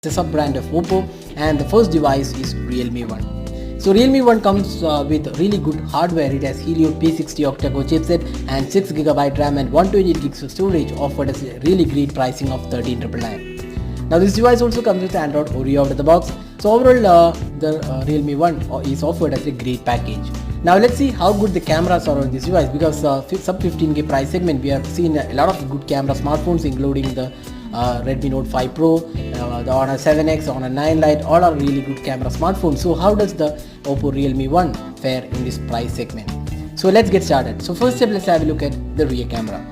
It's a sub-brand of Oppo, and the first device is Realme 1. So Realme 1 comes with really good hardware. It has Helio P60 octa-core chipset and 6GB RAM and 128GB of storage, offered as a really great pricing of 13,999. Now this device also comes with Android Oreo out of the box. So overall, the Realme 1 is offered as a great package. Now let's see how good the cameras are on this device, because sub 15K price segment we have seen a lot of good camera smartphones, including the Redmi Note 5 Pro, the Honor 7X, Honor 9 Lite, all are really good camera smartphones. So how does the Oppo Realme 1 fare in this price segment? So let's get started. So first step, let's have a look at the rear camera.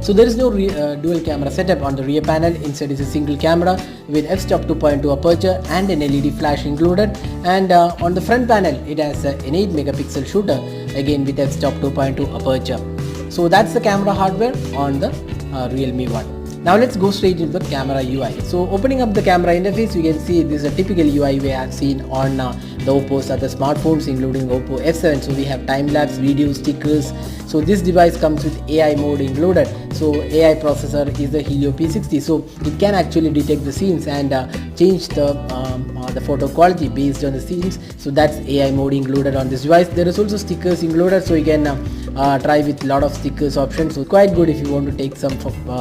So there is no dual camera setup on the rear panel. Instead is a single camera with f-stop 2.2 aperture and an LED flash included, and on the front panel it has an 8 megapixel shooter, again with f-stop 2.2 aperture. So that's the camera hardware on the Realme 1. Now let's go straight into the camera UI. So opening up the camera interface, you can see this is a typical UI we have seen on the Oppo's other smartphones, including Oppo F7. So we have time-lapse video, stickers. So this device comes with AI mode included. So AI processor is the Helio P60, so it can actually detect the scenes and change the photo quality based on the scenes. So that's AI mode included on this device. There is also stickers included, so you can try with lot of stickers options. So quite good if you want to take some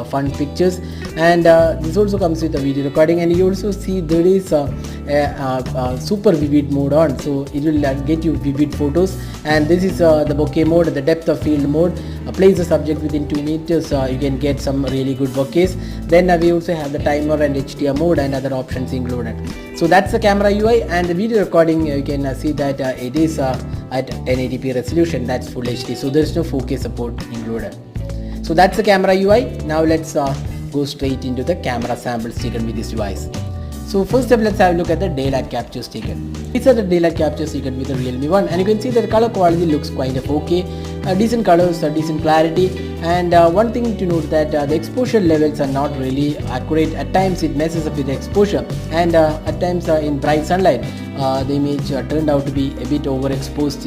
fun pictures. And this also comes with a video recording, and you also see there is a super vivid mode on, so it will get you vivid photos. And this is the bokeh mode, the depth of field mode. Place the subject within 2 meters, you can get some really good bokehs. Then we also have the timer and HDR mode and other options included. So that's the camera UI, and the video recording, you can see that it is at 1080p resolution, that's full HD, so there is no 4K support included. So that's the camera UI. Now let's go straight into the camera samples taken with this device. So first step, let's have a look at the daylight captures taken. These are the daylight captures taken with the Realme 1, and you can see that the color quality looks kind of okay. Decent colors, decent clarity, and one thing to note that the exposure levels are not really accurate. At times it messes up with the exposure, and at times in bright sunlight the image turned out to be a bit overexposed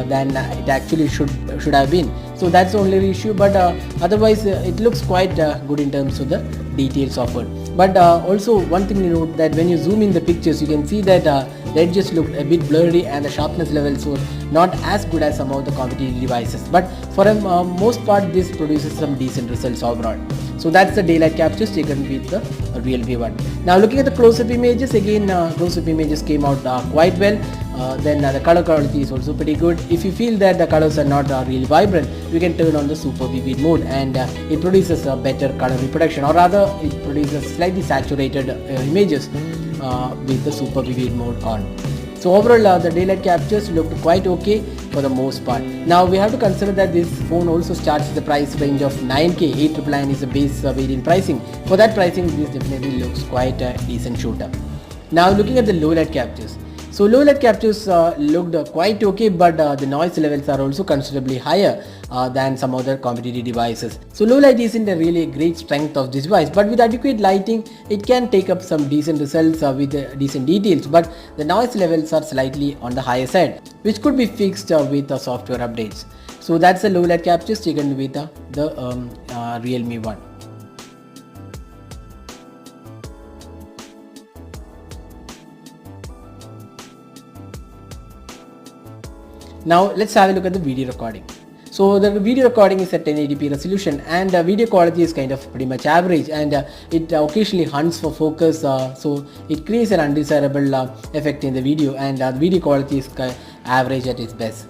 than it actually should have been. So that's the only issue, but otherwise it looks quite good in terms of the details offered. But also one thing to note that when you zoom in the pictures, you can see that the edges looked a bit blurry and the sharpness levels were not as good as some of the competitive devices. But for a most part, this produces some decent results overall. So that's the daylight captures taken with the Realme 1. Now looking at the close-up images, again close-up images came out quite well. Then the color quality is also pretty good. If you feel that the colors are not really vibrant, you can turn on the super vivid mode, and it produces a better color reproduction, or rather it produces slightly saturated images with the super vivid mode on. So overall the daylight captures looked quite okay for the most part. Now we have to consider that this phone also starts at the price range of 9K. 899 is the base variant pricing. For that pricing, this definitely looks quite a decent shooter. Now looking at the low light captures. So low light captures looked quite okay, but the noise levels are also considerably higher than some other competitive devices. So low light isn't a really great strength of this device, but with adequate lighting it can take up some decent results with decent details, but the noise levels are slightly on the higher side, which could be fixed with software updates. So that's the low light captures taken with the Realme 1. Now let's have a look at the video recording. So the video recording is at 1080p resolution, and video quality is kind of pretty much average, and it occasionally hunts for focus, so it creates an undesirable effect in the video, and the video quality is average at its best.